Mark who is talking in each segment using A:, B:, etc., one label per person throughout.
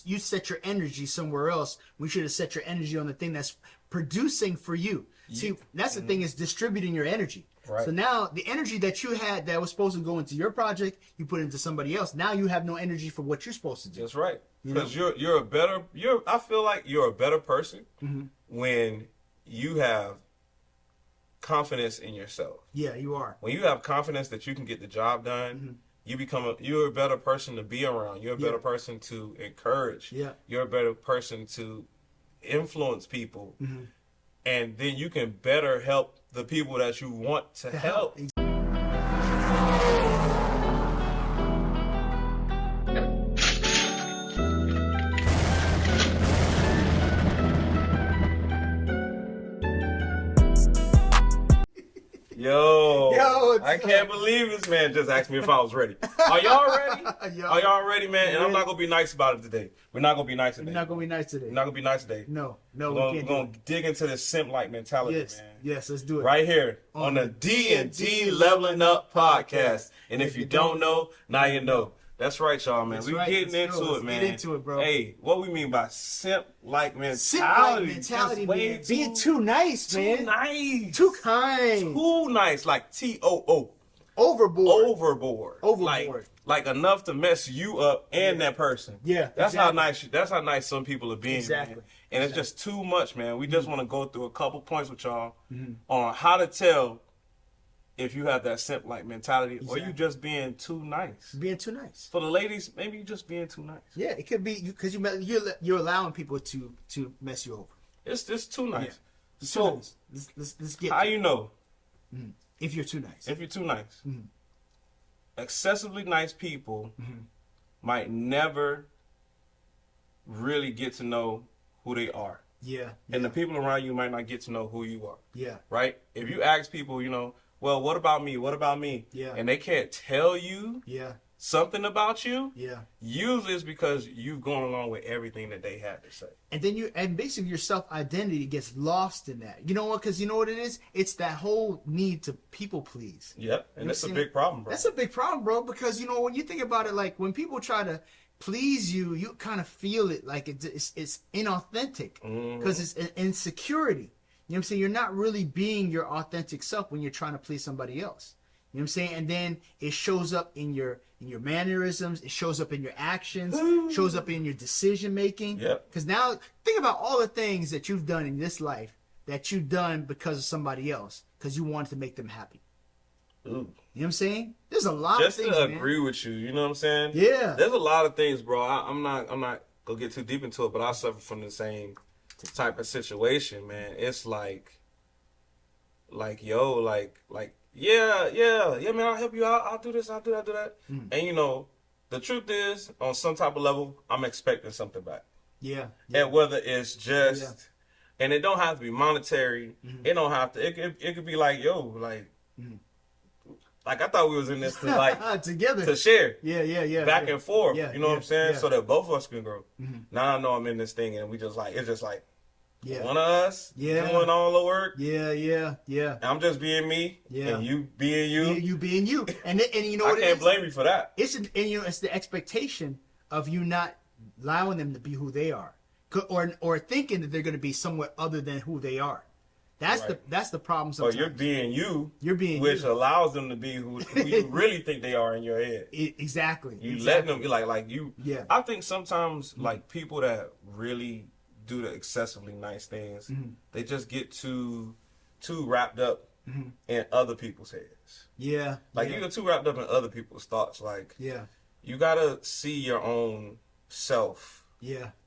A: you set your energy somewhere else. We should have set your energy on the thing that's producing for you. See, that's the thing, is distributing your energy.
B: Right.
A: So now the energy that you had that was supposed to go into your project, you put it into somebody else. Now you have no energy for what you're supposed to do.
B: That's right. Because I feel like you're a better person when you have confidence in yourself.
A: Yeah, you are.
B: When you have confidence that you can get the job done, you're a better person to be around. You're a better person to encourage.
A: Yeah.
B: You're a better person to influence people. And then you can better help the people that you want to help. Yo, I can't believe this man just asked me if I was ready. Are y'all ready? Are y'all ready, man? And I'm not going to be nice about it today. We're not going to be nice today.
A: We're not going to be nice today.
B: We're not going to be nice today.
A: No,
B: we're going to dig into this simp-like mentality, man.
A: Yes, let's do it.
B: Right here on the D&D Leveling Up podcast. And if you don't know, now you know. That's right, y'all, man. We getting into it, man.
A: Get into it, bro.
B: Hey, what we mean by simp-like mentality?
A: Simp-like mentality, man. Being too nice, man.
B: Too nice.
A: Too kind.
B: Too nice, like T-O-O.
A: Overboard.
B: Like enough to mess you up and that person.
A: Yeah,
B: that's exactly. That's how nice some people are being.
A: Exactly.
B: Man. And it's just too much, man. We just want to go through a couple points with y'all on how to tell if you have that simp-like mentality or you just being too nice.
A: Being too nice.
B: For the ladies, maybe you just being too nice.
A: Yeah, it could be because you're allowing people to mess you over.
B: It's too nice.
A: Yeah. It's
B: so
A: too nice. Let's get.
B: How you know?
A: If you're too nice.
B: If you're too nice. Excessively nice people might never really get to know who they are.
A: Yeah.
B: And the people around you might not get to know who you are.
A: Yeah.
B: Right? If you ask people, well, what about me? What about me?
A: Yeah.
B: And they can't tell you something about you.
A: Yeah.
B: Usually it's because you've gone along with everything that they had to say.
A: And then basically your self-identity gets lost in that. You know what? Because you know what it is? It's that whole need to people please.
B: Yep. And that's a big problem, bro.
A: That's a big problem, bro. Because, when you think about it, like when people try to please you, you kind of feel it like it's inauthentic because it's an insecurity. You know what I'm saying? You're not really being your authentic self when you're trying to please somebody else. You know what I'm saying? And then it shows up in your mannerisms. It shows up in your actions. Shows up in your decision making.
B: Yep.
A: Because now think about all the things that you've done in this life that you've done because of somebody else because you wanted to make them happy.
B: Ooh.
A: You know what I'm saying? There's a lot of things,
B: just to agree with you. You know what I'm saying?
A: Yeah.
B: There's a lot of things, bro. I'm not gonna get too deep into it, but I suffer from the same type of situation, man. It's like yeah, man, I'll help you out. I'll do this, I'll do that. And the truth is, on some type of level, I'm expecting something back.
A: Yeah.
B: And whether it's just, and it don't have to be monetary. It don't have to. It could be like, like I thought we was in this to like
A: together
B: to share.
A: Yeah.
B: Back and forth. You know what I'm saying?
A: Yeah.
B: So that both of us can grow. Now I know I'm in this thing, and we just like it's just like.
A: Yeah.
B: One of us doing all the work.
A: Yeah.
B: I'm just being me.
A: Yeah.
B: And you being you.
A: You being you. And you know what
B: I can't blame you for that.
A: It's the expectation of you not allowing them to be who they are, or thinking that they're going to be somewhat other than who they are. That's the problem. Sometimes.
B: Or you're being you.
A: You're being
B: which
A: you.
B: allows them to be who you really think they are in your head.
A: Exactly.
B: You letting them be like you.
A: Yeah.
B: I think sometimes like people that really do the excessively nice things, they just get too wrapped up in other people's heads.
A: Yeah.
B: Like you get too wrapped up in other people's thoughts. Like you gotta see your own self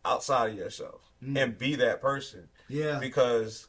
B: outside of yourself and be that person. Yeah. Because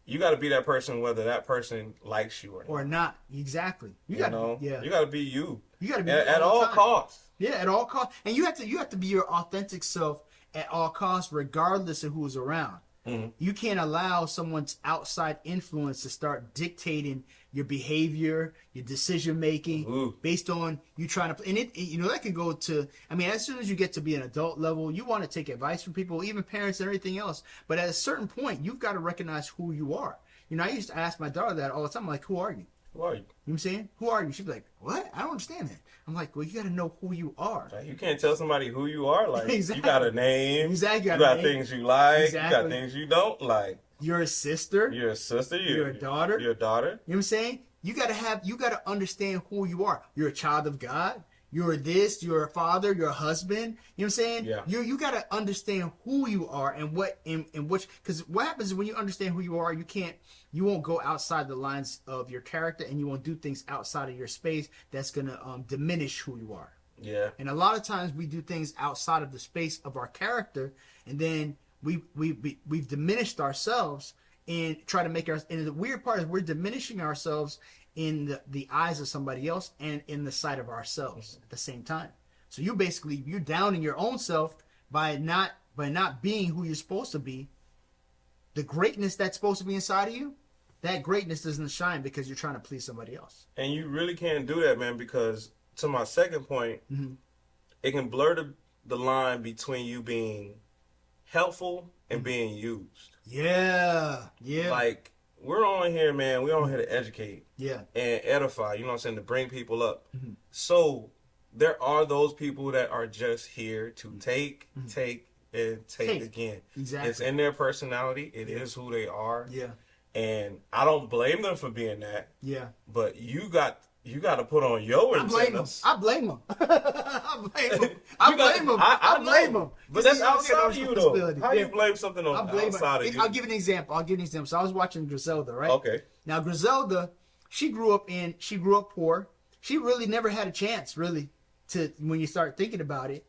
B: you gotta be that person whether that person likes you or
A: not. Exactly. You gotta
B: be you.
A: You gotta be
B: at all costs.
A: Yeah, at all costs. And you have to be your authentic self at all costs, regardless of who's around. You can't allow someone's outside influence to start dictating your behavior, your decision making, based on you trying to. And that can go to. I mean, as soon as you get to be an adult level, you want to take advice from people, even parents and everything else. But at a certain point, you've got to recognize who you are. I used to ask my daughter that all the time. I'm like, who are you?
B: Who are you?
A: You know what I'm saying? Who are you? She'd be like, what? I don't understand that. I'm like, well, you got to know who you are.
B: Like, you can't tell somebody who you are. Like,
A: exactly.
B: You got a name.
A: Exactly.
B: You got things you like.
A: Exactly.
B: You got things you don't like.
A: You're a sister.
B: You're a sister.
A: You're a daughter.
B: You're a daughter.
A: You know what I'm saying? You got to understand who you are. You're a child of God. You're this, you're a father, you're a husband. You know what I'm saying?
B: Yeah.
A: You got to understand who you are and what in which, because what happens is when you understand who you are, you won't go outside the lines of your character, and you won't do things outside of your space that's going to diminish who you are.
B: Yeah.
A: And a lot of times we do things outside of the space of our character, and then we've diminished ourselves and try to make our, and the weird part is we're diminishing ourselves in the eyes of somebody else and in the sight of ourselves at the same time. So you're downing your own self by not being who you're supposed to be. The greatness that's supposed to be inside of you, that greatness doesn't shine because you're trying to please somebody else.
B: And you really can't do that, man, because to my second point, it can blur the line between you being helpful and being used.
A: Yeah.
B: Like, we're on here, man. We're on here to educate.
A: Yeah.
B: And edify, you know what I'm saying, to bring people up. So there are those people that are just here to take again.
A: Exactly.
B: It's in their personality. It is who they are.
A: Yeah.
B: And I don't blame them for being that.
A: Yeah.
B: But you got to put on your antennas.
A: I blame them. I blame them.
B: But that's outside of you, though. How you blame something on outside of you?
A: I'll give an example. So I was watching Griselda, right?
B: Okay.
A: Now Griselda, she grew up poor. She really never had a chance, really, to, when you start thinking about it,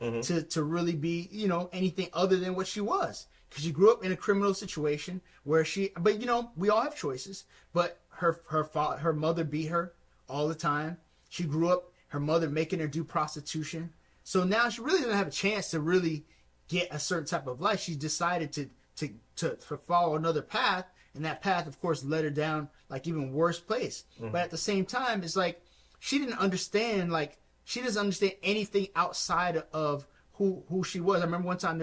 A: to really be, anything other than what she was. Because she grew up in a criminal situation where but we all have choices. But her mother beat her all the time. She grew up, her mother making her do prostitution. So now she really doesn't have a chance to really get a certain type of life. She decided to follow another path, and that path, of course, led her down like even worse place. But at the same time, it's like she doesn't understand anything outside of who she was. I remember one time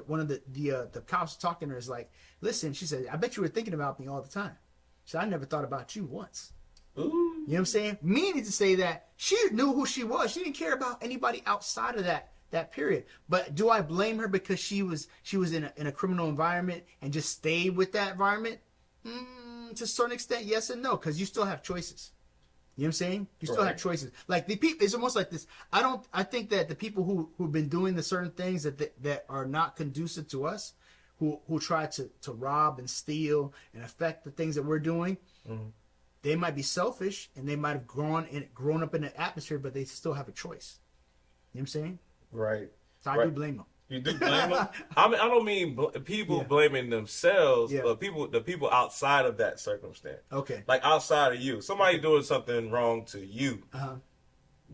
A: one of the cops talking to her is like, listen, she said, I bet you were thinking about me all the time. She said, I never thought about you once. Ooh. You know what I'm saying? Meaning to say that she knew who she was. She didn't care about anybody outside of that period. But do I blame her because she was in a criminal environment and just stayed with that environment? To a certain extent, yes and no, because you still have choices. You know what I'm saying? You still have choices. Like the people, it's almost like this. I think that the people who've been doing the certain things that are not conducive to us, who try to rob and steal and affect the things that we're doing, they might be selfish and they might have grown up in the atmosphere, but they still have a choice. You know what I'm saying?
B: Right.
A: So I do blame them.
B: You do blame them? I mean, I don't mean people blaming themselves, but the people outside of that circumstance.
A: Okay.
B: Like outside of you. Somebody doing something wrong to you.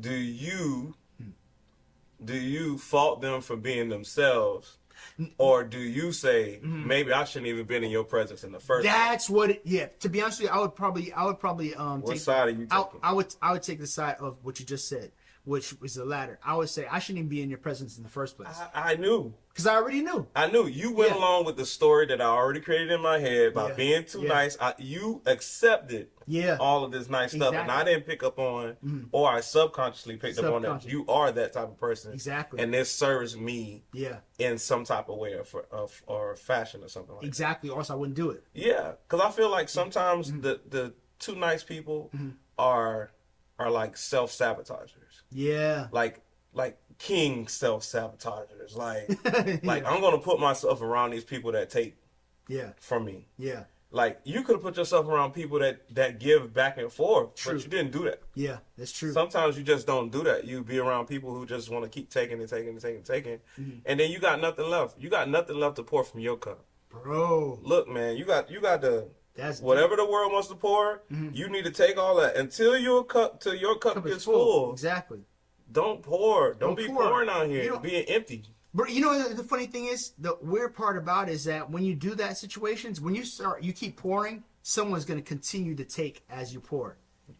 B: Do you fault them for being themselves? Or do you say, maybe I shouldn't even been in your presence in the first place?
A: That's what it, to be honest with you, I would probably
B: what side are you taking?
A: I would take the side of what you just said, which was the latter. I would say I shouldn't even be in your presence in the first place.
B: I knew.
A: Because I already knew.
B: I knew. You went along with the story that I already created in my head by being too nice. You accepted all of this nice stuff, and I didn't pick up on, or I subconsciously picked up on that you are that type of person.
A: Exactly.
B: And this serves me in some type of way or fashion or something like that.
A: Exactly. Or else I wouldn't do it.
B: Yeah. Because I feel like sometimes the too nice people are like self-sabotagers.
A: Yeah.
B: Like king self-sabotagers. Like I'm gonna put myself around these people that take from me. Yeah. Like you could have put yourself around people that give back and forth, but you didn't do that.
A: Yeah, that's true.
B: Sometimes you just don't do that. You be around people who just want to keep taking and taking and taking and taking, and then you got nothing left. You got nothing left to pour from your cup. Bro, look, man, you got the whatever the world wants to pour. You need to take all that until your cup is full.
A: Exactly.
B: Don't pour. Don't be pouring out here. Being empty.
A: But you know the funny thing is, the weird part about it is that when you do that situations, when you keep pouring, someone's going to continue to take as you pour.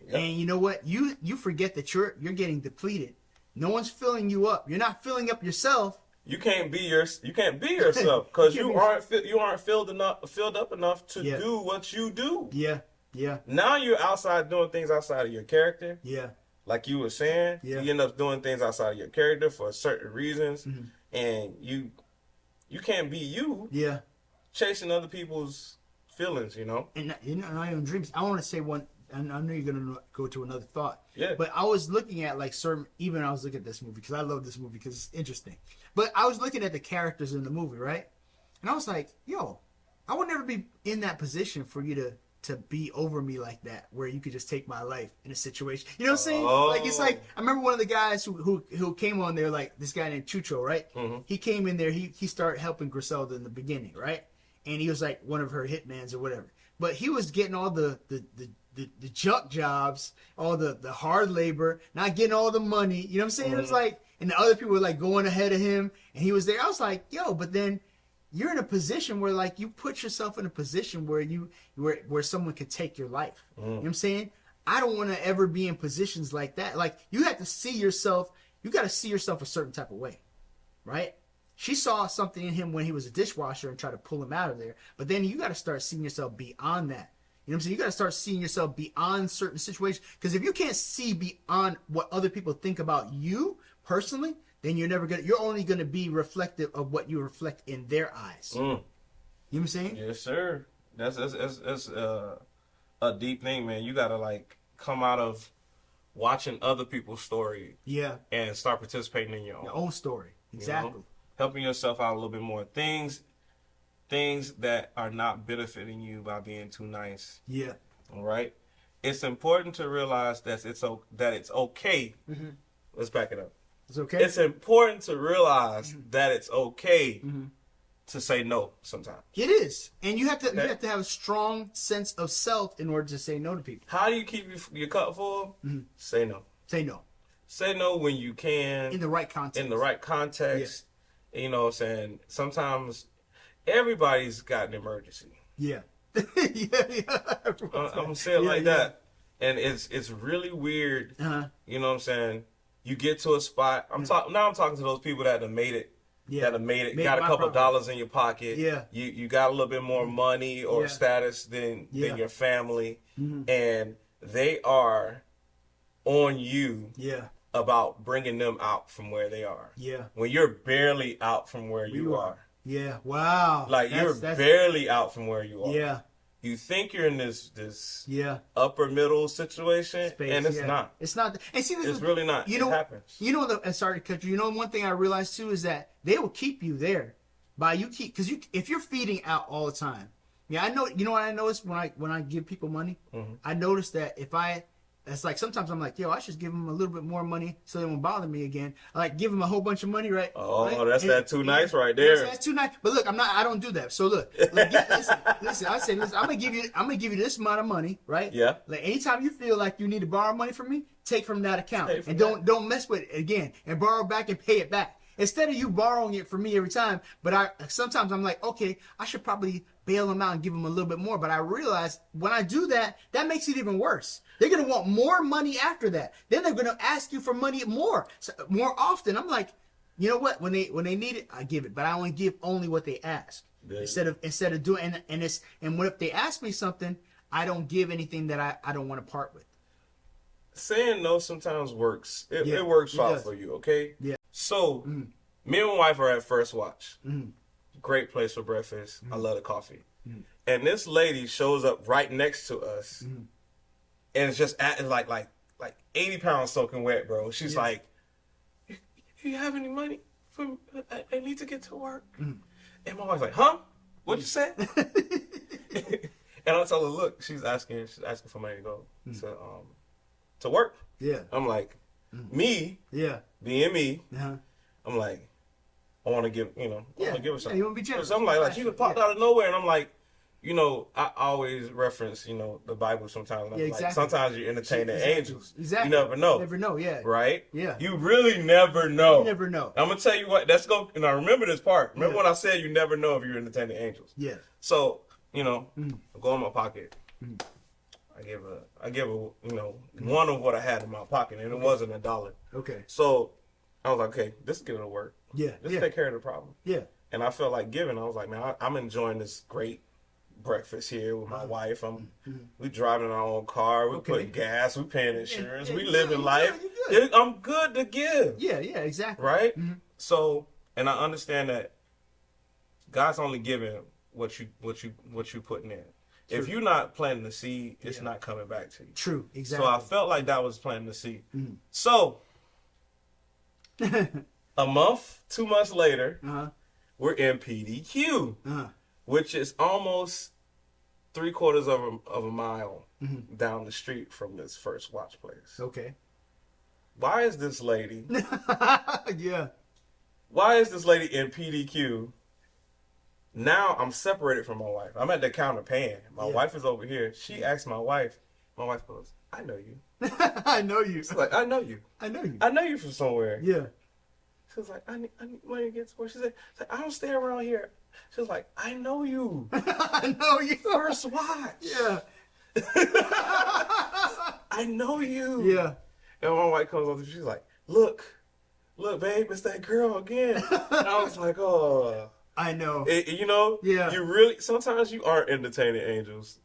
A: Yep. And you know what? You forget that you're getting depleted. No one's filling you up. You're not filling up yourself.
B: You can't be yourself because you aren't filled up enough to do what you do.
A: Yeah. Yeah.
B: Now you're outside doing things outside of your character.
A: Yeah.
B: Like you were saying, you end up doing things outside of your character for certain reasons, and you can't be you.
A: Yeah.
B: Chasing other people's feelings, you know.
A: And not even dreams. I want to say one. And I know you're gonna go to another thought.
B: Yeah.
A: But I was looking at like certain. Even I was looking at this movie because I love this movie because it's interesting. But I was looking at the characters in the movie, right? And I was like, yo, I would never be in that position for you to be over me like that, where you could just take my life in a situation. You know what I'm saying?
B: Oh.
A: Like, it's like, I remember one of the guys who came on there, like this guy named Chucho, right? He came in there, he started helping Griselda in the beginning, right? And he was like one of her hitmans or whatever. But he was getting all the junk jobs, all the hard labor, not getting all the money. You know what I'm saying? It was like, and the other people were like going ahead of him, and he was there. I was like, yo, but then you're in a position where like you put yourself in a position where where someone could take your life. You know what I'm saying? I don't want to ever be in positions like that. Like, you have to see yourself. You got to see yourself a certain type of way, right? She saw something in him when he was a dishwasher and tried to pull him out of there. But then you got to start seeing yourself beyond that. You know what I'm saying? You got to start seeing yourself beyond certain situations. Because if you can't see beyond what other people think about you personally, then you're only gonna be reflective of what you reflect in their eyes. You know what I'm saying?
B: Yes, sir. That's a deep thing, man. You gotta like come out of watching other people's story, and start participating in your
A: own story. Exactly.
B: You know? Helping yourself out a little bit more. Things that are not benefiting you by being too nice.
A: Yeah.
B: All right. It's important to realize that it's okay. Let's back it up.
A: It's okay.
B: It's important to realize that it's okay to say no sometimes.
A: It is, and you have to have a strong sense of self in order to say no to people.
B: How do you keep your cup full? Say no.
A: Say no.
B: Say no when you can.
A: In the right context.
B: In the right context. Yeah. You know what I'm saying? Sometimes everybody's got an emergency.
A: Yeah.
B: I'm gonna say it like that, and it's really weird. You know what I'm saying? You get to a spot. I'm talking to those people that have made it. That have made it. Got a couple dollars in your pocket.
A: Yeah.
B: You got a little bit more money or status than your family, and they are on you.
A: Yeah.
B: About bringing them out from where they are.
A: Yeah.
B: When you're barely out from where you are.
A: Yeah. Wow.
B: Like you're barely out from where you are.
A: Yeah.
B: You think you're in this upper middle situation, and it's not.
A: It's not. And see,
B: it's really not. It happens.
A: You know, sorry to cut you. You know, one thing I realized too is that they will keep you there, because if you're feeding out all the time. Yeah, I know. You know what I notice when I give people money, I notice that it's like sometimes I'm like, yo, I should give them a little bit more money so they won't bother me again. I like give them a whole bunch of money, right?
B: Oh, right? That's too nice right there.
A: That's too nice. But look, I don't do that. So look, listen. I say, listen, I'm gonna give you this amount of money, right?
B: Yeah.
A: Like anytime you feel like you need to borrow money from me, take from that account and don't mess with it again and borrow back and pay it back. Instead of you borrowing it from me every time, but sometimes I'm like, okay, I should probably bail them out and give them a little bit more. But I realize when I do that, that makes it even worse. They're going to want more money after that. Then they're going to ask you for money more often. I'm like, you know what? When they need it, I give it, but I only give what they ask. Yeah. Instead of doing and what if they ask me something, I don't give anything that I don't want to part with.
B: Saying no sometimes works. It works out for you, okay?
A: Yeah.
B: So, me and my wife are at First Watch. Great place for breakfast. I love the coffee. And this lady shows up right next to us, and it's just like 80 pounds soaking wet, bro. She's like, "You have any money for me? I need to get to work." And my wife's like, "Huh? What'd you say?" And I tell her, "Look, she's asking for money to go to work."
A: Yeah.
B: I'm like, me. Yeah. Being me, I'm like, I want to give, I want to give her something.
A: You want to be generous.
B: So I'm like she just popped out of nowhere, and I'm like, I always reference, the Bible sometimes. I'm like, sometimes you entertain the angels.
A: Exactly.
B: You never know.
A: You never know, yeah.
B: Right?
A: Yeah.
B: You really never know.
A: You never know.
B: I'm going to tell you what, and I remember this part. Remember when I said you never know if you're entertaining angels?
A: Yeah.
B: So, I go in my pocket. I give her, one of what I had in my pocket, and it wasn't $1.
A: Okay.
B: So I was like, okay, this is going to work.
A: Yeah.
B: Let's take care of the problem.
A: Yeah.
B: And I felt like giving. I was like, man, I'm enjoying this great breakfast here with my wife. We driving our own car. We putting gas. We paying insurance. We living life. I'm good to give.
A: Yeah, exactly.
B: Right. So, and I understand that God's only giving what you putting in. True. If you're not planting the seed, it's not coming back to you.
A: True, exactly.
B: So I felt like that was planting the seed. So a month, 2 months later, we're in PDQ, which is almost 3/4 of a mile down the street from this first watch place.
A: Okay.
B: Why is this lady?
A: Yeah.
B: Why is this lady in PDQ? Now I'm separated from my wife. I'm at the counter paying. My wife is over here. She asks my wife. My wife goes, "I know you."
A: I know you.
B: She's like, "I know you.
A: I know you.
B: I know you from somewhere."
A: Yeah.
B: She was like, I need money to get to work. She said, "I don't stay around here." She was like, "I know you."
A: I know you.
B: First watch.
A: Yeah.
B: I know you.
A: Yeah.
B: And my wife comes up to me. She's like, look, babe, it's that girl again. And I was like, oh.
A: I know.
B: You know?
A: Yeah.
B: You really, sometimes you aren't entertaining angels.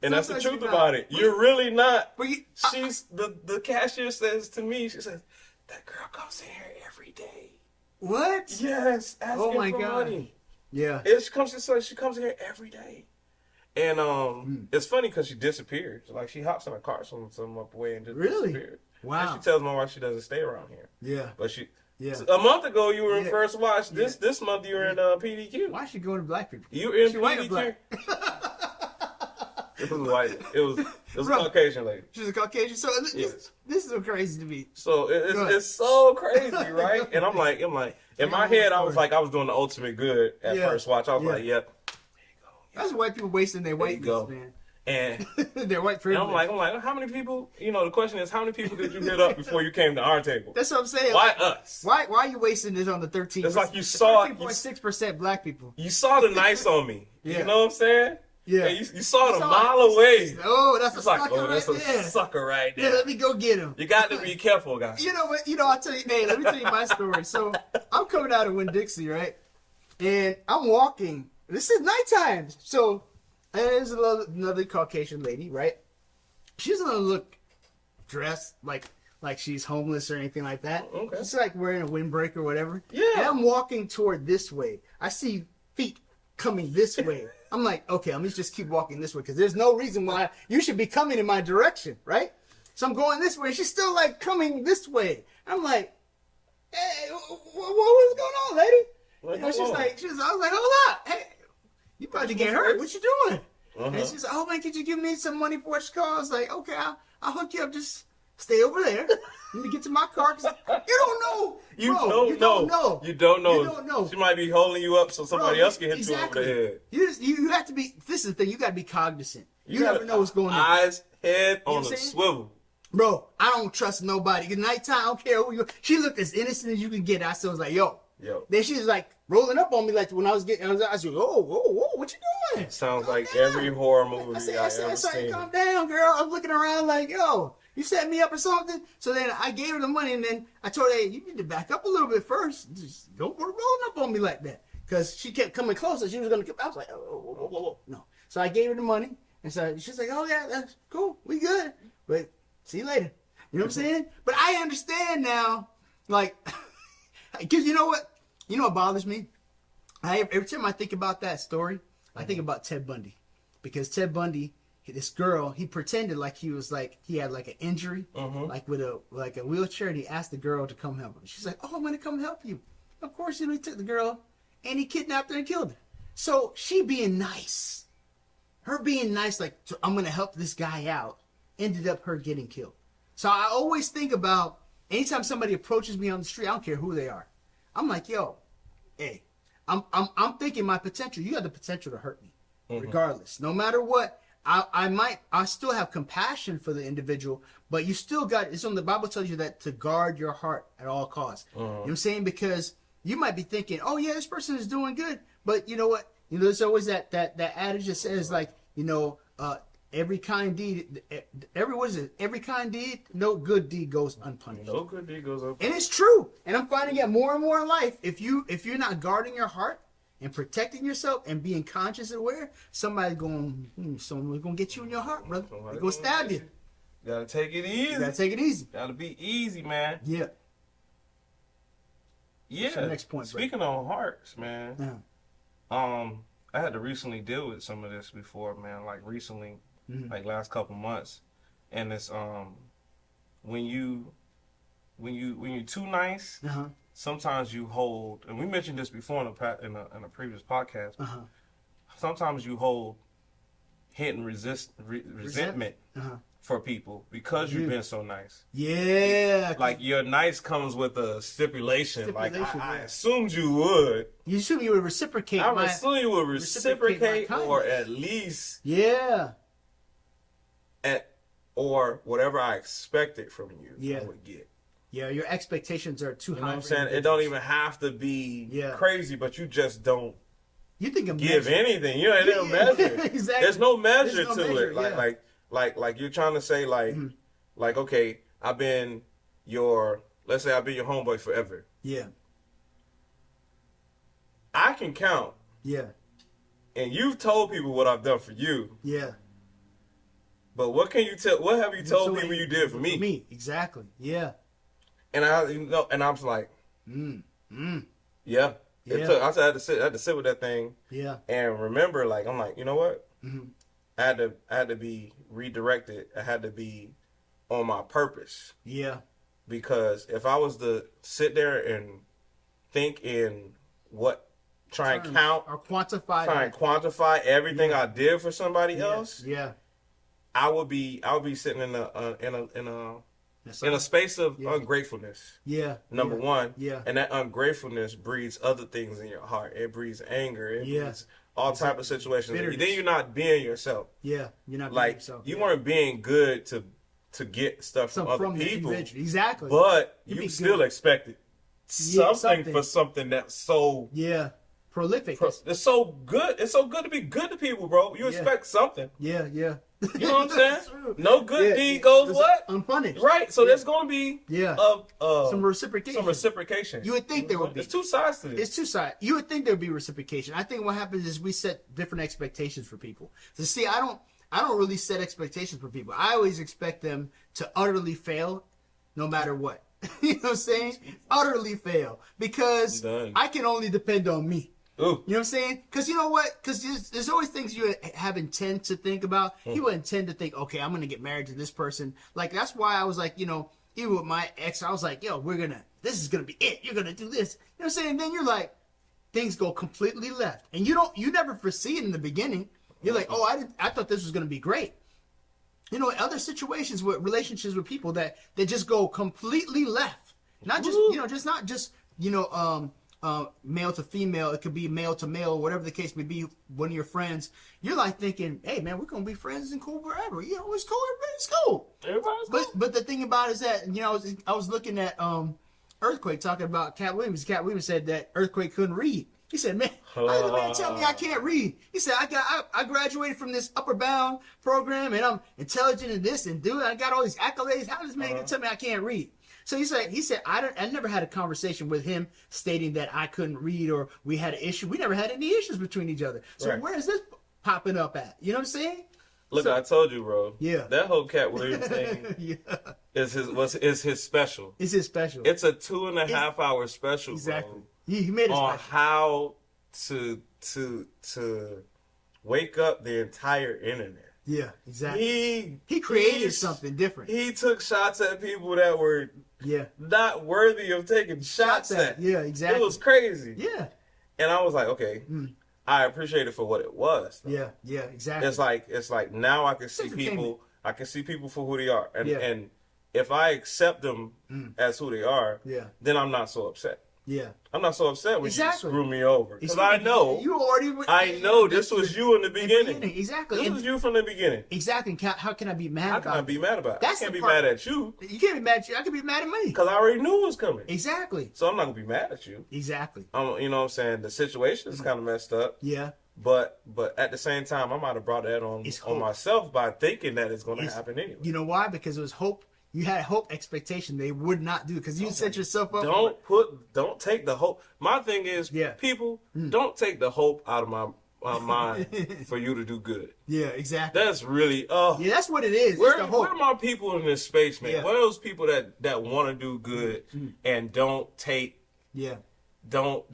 B: And
A: sometimes
B: that's the truth about it. You're really not.
A: But
B: the cashier says to me, she says, "That girl comes in here every day."
A: What?
B: Yes. Asking for money.
A: Yeah.
B: She comes in here every day. And it's funny because she disappeared. Like she hops in a car some up away and just disappeared.
A: Wow.
B: And she tells my wife she doesn't stay around here.
A: Yeah.
B: But she.
A: Yeah.
B: A month ago you were in First Watch. This month you were in PDQ.
A: Why is she going to black people?
B: You were in
A: she
B: PDQ.
A: White or black?
B: It was white. It was a Caucasian lady.
A: She's a Caucasian. So this is so crazy to me.
B: So it's so crazy, right? And I'm like, in my head, I was doing the ultimate good at First Watch. I was like, yep. There you go.
A: That's white people wasting their whiteness, man.
B: And
A: their white privilege.
B: And I'm like, how many people? You know, the question is, how many people did you hit up before you came to our table?
A: That's what I'm saying.
B: Why us?
A: Why are you wasting this on the 13%?
B: It's like you saw
A: 13.6% black people.
B: You saw the nice on me.
A: Yeah.
B: You know what I'm saying?
A: Yeah.
B: You saw it a mile away.
A: Oh, that's
B: it's
A: a sucker right
B: that's
A: there.
B: A sucker right there.
A: Yeah, let me go get him.
B: You got to be careful, guys.
A: I'll tell you, hey, let me tell you my story. So I'm coming out of Winn-Dixie, right? And I'm walking. This is nighttime. So there's another Caucasian lady, right? She doesn't look dressed like she's homeless or anything like that.
B: Okay.
A: She's like wearing a windbreaker or whatever.
B: Yeah.
A: And I'm walking toward this way. I see feet coming this way. I'm like, okay, let me just keep walking this way because there's no reason why you should be coming in my direction, right? So I'm going this way. She's still like coming this way. I'm like, hey, what's going on, lady? I was like, hold up, hey, you about to get hurt? What you doing? And she's like, oh man, could you give me some money for what you call? I was like, okay, I'll hook you up. Just stay over there. Let me get to my car. Cause you don't know. You don't know.
B: You don't know. She might be holding you up so somebody else can hit you over the head.
A: You have to be. This is the thing. You got to be cognizant. You never know what's going on.
B: Eyes, head on a swivel.
A: Bro, I don't trust nobody. At nighttime, I don't care who you. She looked as innocent as you can get. I still was like, yo. Then she was like rolling up on me like when I was getting. I was like, whoa, what you doing?
B: Sounds like every horror movie I ever seen.
A: Calm down, girl. I'm looking around like, yo, you set me up or something. So then I gave her the money, and then I told her, hey, you need to back up a little bit first. Just don't rolling up on me like that, because she kept coming closer. She was gonna. I was like, whoa, no. So I gave her the money, and so she's like, oh yeah, that's cool, we good, but see you later. You know what I'm saying? But I understand now, like, because you know what bothers me? Every time I think about that story, I think about Ted Bundy, because Ted Bundy, this girl, he pretended like he had like an injury, like with a wheelchair, and he asked the girl to come help him. She's like, "Oh, I'm gonna come help you." Of course, he took the girl, and he kidnapped her and killed her. So she being nice, like I'm gonna help this guy out, ended up her getting killed. So I always think about anytime somebody approaches me on the street, I don't care who they are, I'm like, yo, hey, I'm thinking my potential. You have the potential to hurt me, regardless. No matter what, I still have compassion for the individual, but you still got. It's on the Bible tells you that to guard your heart at all costs. You know what I'm saying? Because you might be thinking, oh yeah, this person is doing good, but you know what? There's always that adage that says like, every kind deed, no good deed goes unpunished.
B: No good deed goes unpunished.
A: And it's true. And I'm finding it more and more in life. If you're not guarding your heart and protecting yourself and being conscious and aware, someone's going to get you in your heart, brother. They're going to stab you.
B: You gotta take it easy.
A: You gotta take it easy.
B: Gotta be easy, man.
A: Yeah.
B: Yeah.
A: What's your next point,
B: speaking on hearts, man. I had to recently deal with some of this before, man. Like recently, like last couple months, and it's when you're too nice, sometimes you hold, and we mentioned this before in a previous podcast. Sometimes you hold hidden resentment for people because you've been so nice.
A: Yeah.
B: Like your nice comes with a stipulation. Like I assumed you would.
A: You assume you would reciprocate.
B: I assume you would reciprocate or at least.
A: Yeah.
B: Or whatever I expected from you, I would get.
A: Yeah, your expectations are too high.
B: You know what I'm saying? It don't even have to be crazy, but you just don't give anything. You know, it ain't a measure. Exactly. There's no measure to it. Like you're trying to say like okay, let's say I've been your homeboy forever.
A: Yeah.
B: I can count.
A: Yeah.
B: And you've told people what I've done for you.
A: Yeah.
B: But what have you told people you did for me?
A: For me, exactly. Yeah.
B: And I was like, yeah. I had to sit with that thing.
A: Yeah.
B: And remember, like, I'm like, you know what? I had to be redirected. I had to be on my purpose.
A: Yeah.
B: Because if I was to sit there and think in try and count
A: or quantify
B: everything I did for somebody else.
A: Yeah.
B: I would be sitting in a space of ungratefulness.
A: Yeah.
B: Number one.
A: Yeah.
B: And that ungratefulness breeds other things in your heart. It breeds anger. It breeds all type of situations. Bitterness. Then you're not being yourself.
A: Yeah. You're not
B: being
A: yourself.
B: You weren't being good to get stuff from other people.
A: Exactly.
B: But you still expected something for something that's so
A: prolific.
B: It's so good. It's so good to be good to people, bro. You expect something.
A: Yeah.
B: You know what I'm saying? No good deed goes what?
A: Unpunished.
B: Right. So there's going to be
A: some reciprocation. You would think there would be.
B: There's two sides to this.
A: It's two sides. You would think there would be reciprocation. I think what happens is we set different expectations for people. So see, I don't really set expectations for people. I always expect them to utterly fail no matter what. You know what I'm saying? Utterly fail. Because I can only depend on me.
B: Ooh.
A: You know what I'm saying? Because you know what? Because there's always things you have intent to think about. People intend to think, okay, I'm going to get married to this person. Like, that's why I was like, you know, even with my ex, I was like, yo, this is going to be it. You're going to do this. You know what I'm saying? And then you're like, things go completely left. And you never foresee it in the beginning. You're like, oh, I thought this was going to be great. You know, other situations with relationships with people that just go completely left. Not just, not just male to female. It could be male to male, whatever the case may be. One of your friends, you're like thinking, "Hey, man, we're gonna be friends and cool forever. You know, it's cool. Everybody's cool."
B: Everybody's cool.
A: But the thing about it is that I was looking at Earthquake talking about Cat Williams. Cat Williams said that Earthquake couldn't read. He said, "Man, how did the man tell me I can't read?" He said, "I graduated from this Upper Bound program, and I'm intelligent in this and I got all these accolades. How does this man tell me I can't read?" So he said, I never had a conversation with him stating that I couldn't read or we had an issue. We never had any issues between each other. So where is this popping up at? You know what I'm saying?
B: Look, I told you, bro.
A: Yeah.
B: That whole Cat Williams thing is his special.
A: It's his special.
B: It's a 2.5 hour special,
A: exactly.
B: bro.
A: He made it
B: on
A: special.
B: How to wake up the entire internet.
A: Yeah, exactly. He created something different.
B: He took shots at people that were not worthy of taking shots at.
A: Yeah, exactly.
B: It was crazy.
A: Yeah.
B: And I was like, okay, I appreciate it for what it was.
A: Though. Yeah, exactly.
B: It's like now I can see people. I can see people for who they are, and if I accept them as who they are, then I'm not so upset.
A: Yeah,
B: I'm not so upset when you screw me over because I know this was you in the beginning.
A: Exactly,
B: this was you from the beginning.
A: Exactly. How can I be mad?
B: How can I be mad about it? I can't be mad at you.
A: You can't be mad at you. I can be mad at me
B: because I already knew it was coming.
A: Exactly.
B: So I'm not gonna be mad at you.
A: Exactly.
B: You know what I'm saying? The situation is kind of messed up.
A: Yeah.
B: But at the same time, I might have brought that on myself by thinking that it's gonna happen anyway.
A: You know why? Because it was hope you had hope, expectation, they would not do, because you set yourself up.
B: Don't take the hope. My thing is, people, don't take the hope out of my mind for you to do good.
A: Yeah, exactly.
B: That's really
A: that's what it is.
B: Where are my people in this space, man? Where are those people that want to do good and don't take don't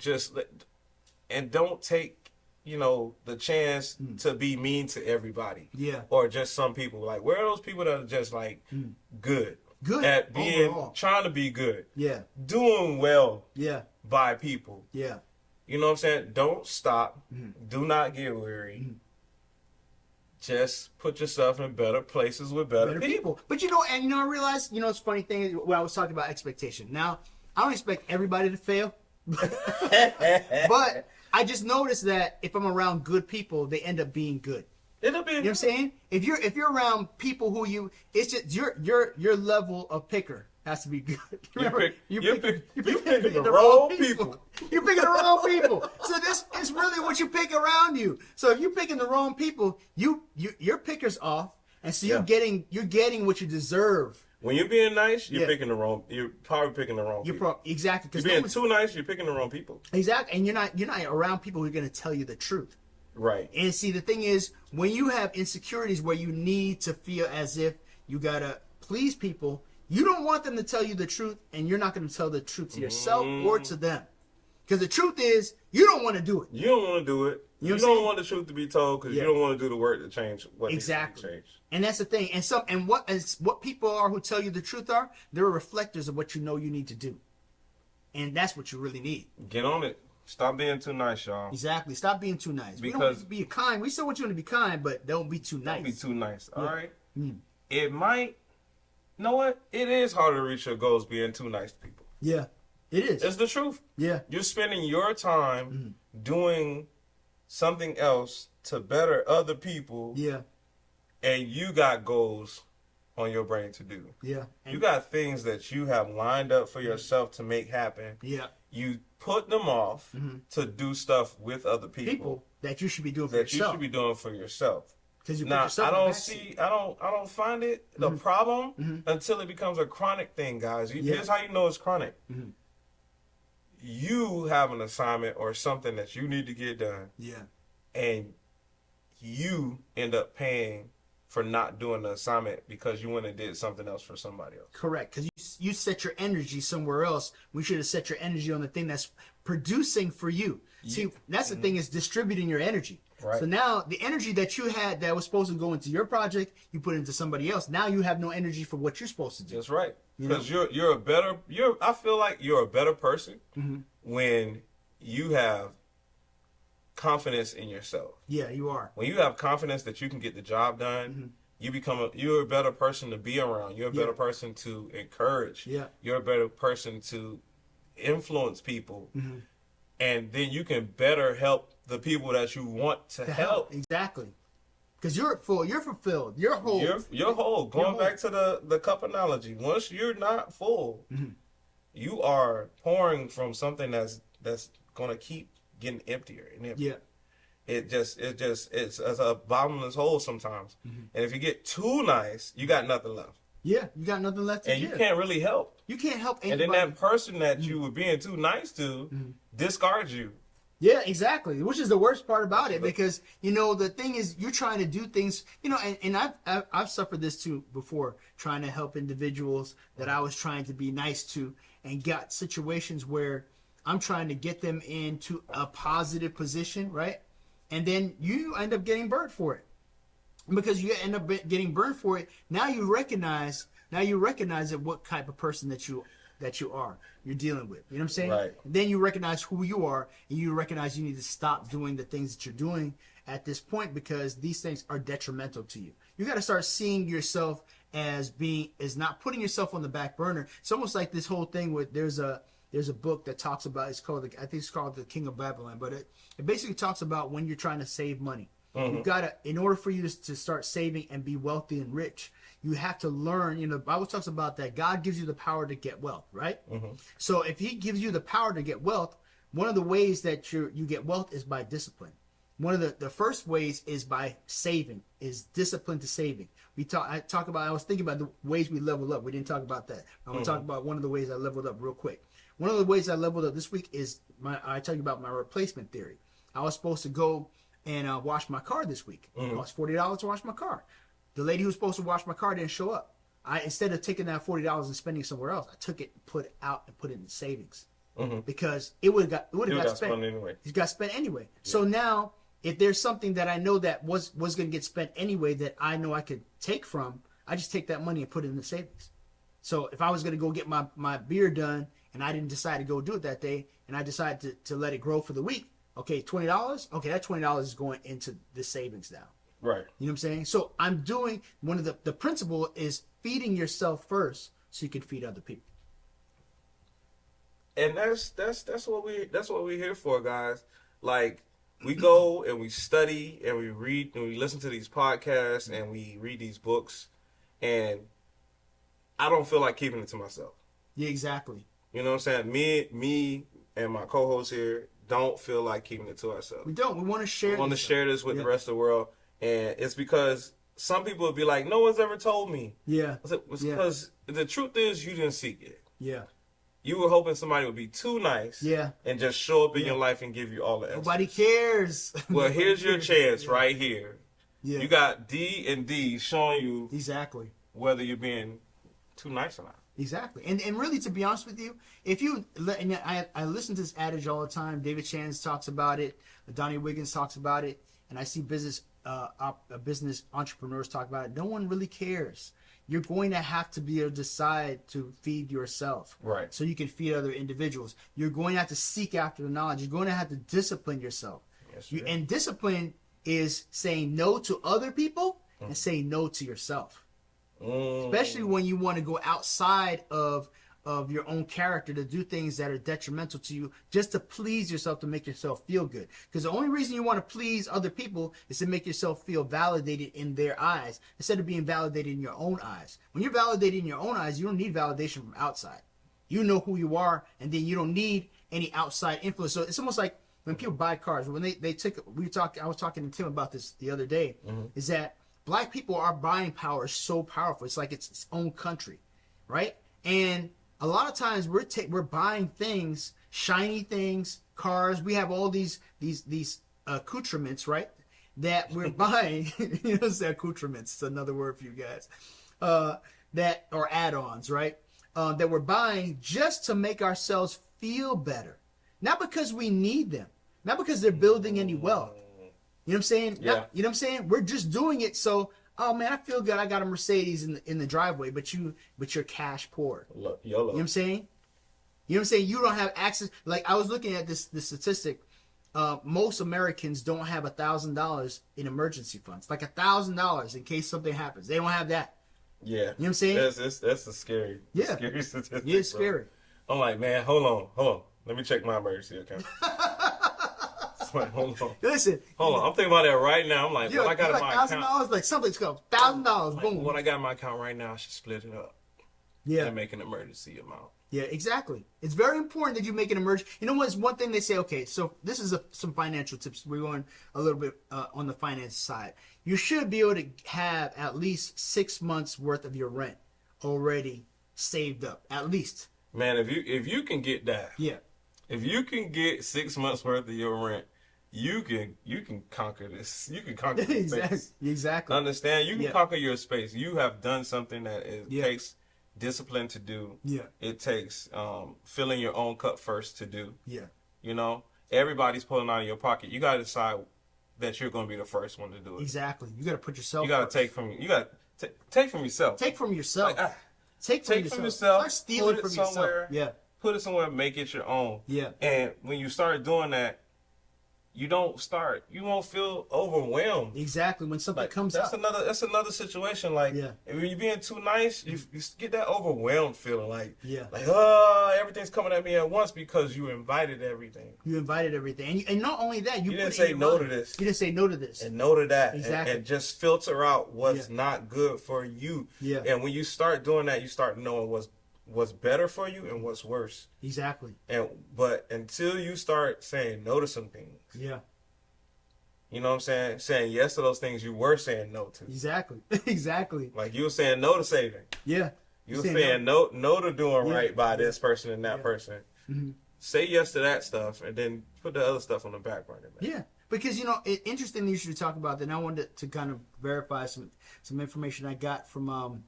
B: take the chance to be mean to everybody. Yeah. Or just some people. Like, where are those people that are just like good at being trying to be good? Yeah. Doing well by people. Yeah. You know what I'm saying? Don't stop. Do not get weary. Just put yourself in better places with better people.
A: But I realized, it's a funny thing when I was talking about expectation. Now, I don't expect everybody to fail. But I just noticed that if I'm around good people, they end up being good. You know what I'm saying? If you're around people who it's just your level of picker has to be good. Remember, you're picking the wrong people. You're picking the wrong people. So this is really what you pick around you. So if you're picking the wrong people, your picker's off, and so you're getting what you deserve.
B: When you're being nice, you're picking the wrong. You're probably picking the wrong people.
A: Exactly.
B: You're being too nice, you're picking the wrong people.
A: Exactly, and you're not around people who are going to tell you the truth.
B: Right.
A: And see, the thing is, when you have insecurities where you need to feel as if you gotta please people, you don't want them to tell you the truth, and you're not going to tell the truth to yourself or to them. Because the truth is, you don't want to do it.
B: You don't want to do it. You don't want the truth to be told because you don't want to do the work to change what needs to be changed.
A: And that's the thing. And what people are who tell you the truth are, they're reflectors of what you know you need to do. And that's what you really need.
B: Get on it. Stop being too nice, y'all.
A: Exactly. Stop being too nice. We don't want you to be kind. We still want you to be kind, but don't be too nice.
B: Don't be too nice. All right? It might. You know what? It is harder to reach your goals being too nice to people.
A: Yeah, it is.
B: It's the truth. Yeah. You're spending your time doing something else to better other people. Yeah. And you got goals on your brain to do. Yeah. And you got things that you have lined up for yourself to make happen. Yeah. You put them off to do stuff with other people.
A: That you should be doing for yourself.
B: That you should be doing for yourself. Now, I don't find it the problem until it becomes a chronic thing, guys. Here's how you know it's chronic. You have an assignment or something that you need to get done. Yeah. And you end up paying for not doing the assignment because you went and did something else for somebody else.
A: Correct. Because you set your energy somewhere else. We should have set your energy on the thing that's producing for you. See, that's the thing, is distributing your energy. Right. So now the energy that you had that was supposed to go into your project, you put it into somebody else. Now you have no energy for what you're supposed to do.
B: That's right. Because I feel like you're a better person when you have confidence in yourself.
A: Yeah, you are.
B: When you have confidence that you can get the job done, you're a better person to be around. You're a better person to encourage. Yeah. You're a better person to influence people. And then you can better help the people that you want to help.
A: Exactly. Because you're fulfilled. You're whole.
B: Going back to the cup analogy. Once you're not full, you are pouring from something that's gonna keep getting emptier and emptier. Yeah. It's a bottomless hole sometimes. And if you get too nice, you got nothing left.
A: Yeah, you got nothing left to give.
B: And you can't really help.
A: You can't help anybody.
B: And then that person that you were being too nice to discards you.
A: Yeah, exactly. Which is the worst part about it, because the thing is, you're trying to do things, and I've suffered this too before, trying to help individuals that I was trying to be nice to, and got situations where I'm trying to get them into a positive position, right? And then you end up getting burned for it. Because you end up getting burned for it, now you recognize that what type of person that you're dealing with. You know what I'm saying? Right. Then you recognize who you are, and you recognize you need to stop doing the things that you're doing at this point, because these things are detrimental to you. You got to start seeing yourself as not putting yourself on the back burner. It's almost like this whole thing with there's a book that talks about, I think it's called The King of Babylon, but it basically talks about when you're trying to save money. You've got to, in order for you to start saving and be wealthy and rich, you have to learn, the Bible talks about that God gives you the power to get wealth, right? So if he gives you the power to get wealth, one of the ways that you get wealth is by discipline. one of the first ways is by saving, is discipline to saving. I was thinking about the ways we level up. We didn't talk about that. I'm going to talk about one of the ways I leveled up real quick. One of the ways I leveled up this week is I tell you about my replacement theory. I was supposed to go and wash my car this week. It cost $40 to wash my car. The lady who was supposed to wash my car didn't show up. Instead of taking that $40 and spending it somewhere else, I took it, put it out, and put it in savings. Because it would have got spent anyway. It got spent anyway. Yeah. So now, if there's something that I know that was going to get spent anyway that I know I could take from, I just take that money and put it in the savings. So if I was going to go get my beard done and I didn't decide to go do it that day, and I decided to let it grow for the week, okay, $20, okay, that $20 is going into the savings now.
B: Right.
A: You know what I'm saying? So I'm doing, one of the principle is feeding yourself first so you can feed other people.
B: And that's what we're here for, guys. Like, we go and we study and we read and we listen to these podcasts and we read these books, and I don't feel like keeping it to myself.
A: Yeah, exactly.
B: You know what I'm saying? Me and my co-host here don't feel like keeping it to ourselves.
A: We don't. We want to share.
B: We want to share this with the rest of the world, and it's because some people would be like, "No one's ever told me."
A: Yeah.
B: It's because the truth is, you didn't seek it.
A: Yeah.
B: You were hoping somebody would be too nice, and just show up in your life and give you all the answers.
A: Nobody cares.
B: Well, here's your chance right here. Yeah. You got D and D showing you
A: exactly
B: whether you're being too nice or not.
A: Exactly. And really, to be honest with you, if you, and I listen to this adage all the time. David Shands talks about it. Donnie Wiggins talks about it. And I see business entrepreneurs talk about it. No one really cares. You're going to have to be able to decide to feed yourself.
B: Right.
A: So you can feed other individuals. You're going to have to seek after the knowledge. You're going to have to discipline yourself.
B: Yes,
A: and discipline is saying no to other people and saying no to yourself. Especially when you want to go outside of your own character to do things that are detrimental to you just to please yourself, to make yourself feel good. Because the only reason you want to please other people is to make yourself feel validated in their eyes instead of being validated in your own eyes. When you're validated in your own eyes, you don't need validation from outside. You know who you are, and then you don't need any outside influence. So it's almost like when people buy cars, when I was talking to Tim about this the other day, is that Black people, our buying power is so powerful. It's like it's its own country, right? And a lot of times we're buying things, shiny things, cars. We have all these accoutrements, right? That we're buying. You know, it's accoutrements. It's another word for you guys. That are add-ons, right? That we're buying just to make ourselves feel better, not because we need them, not because they're building any wealth. You know what I'm saying?
B: Yeah.
A: You know what I'm saying? We're just doing it so, oh man, I feel good. I got a Mercedes in the driveway, but you're cash poor.
B: YOLO.
A: You know what I'm saying? You know what I'm saying? You don't have access. Like, I was looking at this statistic. Most Americans don't have $1,000 in emergency funds. Like $1,000 in case something happens. They don't have that.
B: Yeah.
A: You know what I'm saying?
B: That's a scary, scary statistic.
A: Yeah, it's scary.
B: I'm like, man, hold on. Let me check my emergency account. Like, hold on.
A: Listen.
B: Hold on. I'm thinking about that right now. I'm like, what I got in my account.
A: $1,000, like something's going. $1,000, boom.
B: What I got in my account right now, I should split it up.
A: Yeah.
B: And make an emergency amount.
A: Yeah, exactly. It's very important that you make an emergency. You know what's one thing they say? Okay, so this is some financial tips. We're going a little bit on the finance side. You should be able to have at least 6 months worth of your rent already saved up. At least.
B: Man, if you can get that.
A: Yeah.
B: If you can get 6 months worth of your rent, you can conquer this. You can conquer this space.
A: Exactly.
B: Understand? You can conquer your space. You have done something that takes discipline to do.
A: Yeah.
B: It takes filling your own cup first to do.
A: Yeah.
B: You know, everybody's pulling out of your pocket. You got to decide that you're going to be the first one to do it.
A: Exactly. You got to put yourself.
B: You got to take from you got to take from yourself.
A: Take from yourself.
B: Like,
A: take from yourself. Start stealing from
B: somewhere.
A: yourself. Yeah.
B: Put it somewhere. Make it your own.
A: Yeah.
B: And when you start doing that, you won't feel overwhelmed.
A: Exactly. When something comes up.
B: That's another situation. Like, when you're being too nice, you get that overwhelmed feeling. Like, everything's coming at me at once because you invited everything.
A: You invited everything. And not only that, you
B: didn't say no to this.
A: You didn't say no to this.
B: And no to that.
A: Exactly.
B: And just filter out what's not good for you.
A: Yeah.
B: And when you start doing that, you start knowing what's better for you and what's worse.
A: Exactly.
B: But until you start saying no to some things, You know what I'm saying? Saying yes to those things you were saying no to.
A: Exactly. Exactly.
B: Like you were saying no to saving.
A: Yeah.
B: You were saying no to doing right by this person and that person. Mm-hmm. Say yes to that stuff and then put the other stuff on the back burner. Man.
A: Yeah. Because, you know, interesting you should talk about that. And I wanted to kind of verify some information I got from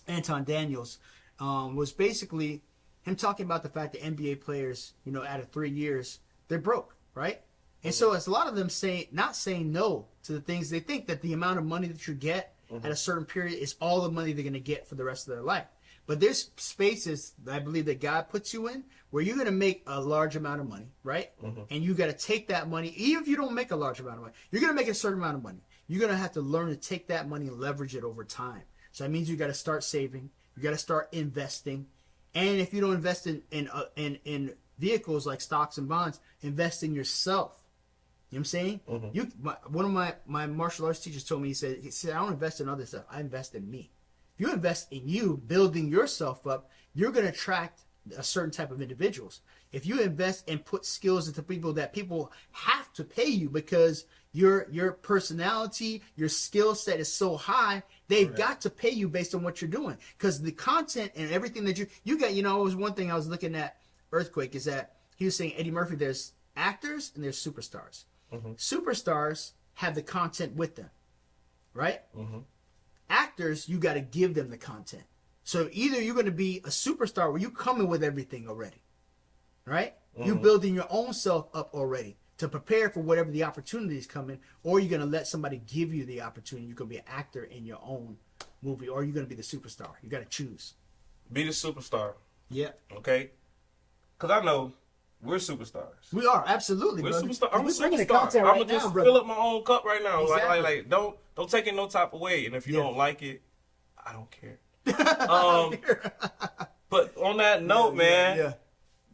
A: Anton Daniels. Was basically him talking about the fact that NBA players, you know, out of 3 years, they're broke, right? And so it's a lot of them not saying no to the things they think that the amount of money that you get at a certain period is all the money they're going to get for the rest of their life. But there's spaces that I believe that God puts you in where you're going to make a large amount of money, right? And you got to take that money, even if you don't make a large amount of money, you're going to make a certain amount of money. You're going to have to learn to take that money and leverage it over time. So that means you got to start saving. You got to start investing. And if you don't invest in vehicles like stocks and bonds, invest in yourself. You know what I'm saying? One of my martial arts teachers told me, he said, I don't invest in other stuff. I invest in me. If you invest in you, building yourself up, you're going to attract a certain type of individuals. If you invest and put skills into people that people have to pay you because your personality, your skill set is so high, they've got to pay you based on what you're doing. Because the content and everything that you got, you know, it was one thing I was looking at Earthquake is that he was saying, Eddie Murphy, there's actors and there's superstars. Superstars have the content with them, right? Actors, you got to give them the content. So either you're going to be a superstar where you coming with everything already, right? You're building your own self up already to prepare for whatever the opportunities come in, or you're going to let somebody give you the opportunity. You're going to be an actor in your own movie, or you're going to be the superstar. You got to choose.
B: Be the superstar.
A: Yeah.
B: Okay? Because I know we're superstars.
A: We are, absolutely.
B: We're
A: brother.
B: superstar. I'm a
A: I'm
B: superstar.
A: going
B: to just fill up my own cup right now.
A: Exactly.
B: Like don't take it no type of way. And if you don't like it, I don't care. But on that note, man,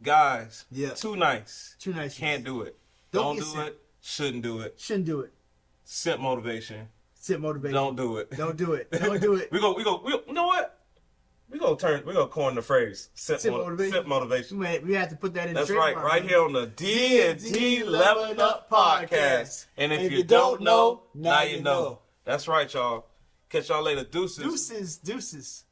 B: guys, too nice.
A: Too nice.
B: Can't do it. Don't do it. Shouldn't do it.
A: Shouldn't do it.
B: Simp motivation.
A: Simp motivation.
B: Don't do it.
A: Don't do it. Don't do it.
B: we go. You know what? We gonna coin the phrase simp motivation.
A: We have to put that in.
B: That's right here on the D&D Leveling Up podcast. And if you don't know, now you know. That's right, y'all. Catch y'all later. Deuces.
A: Deuces.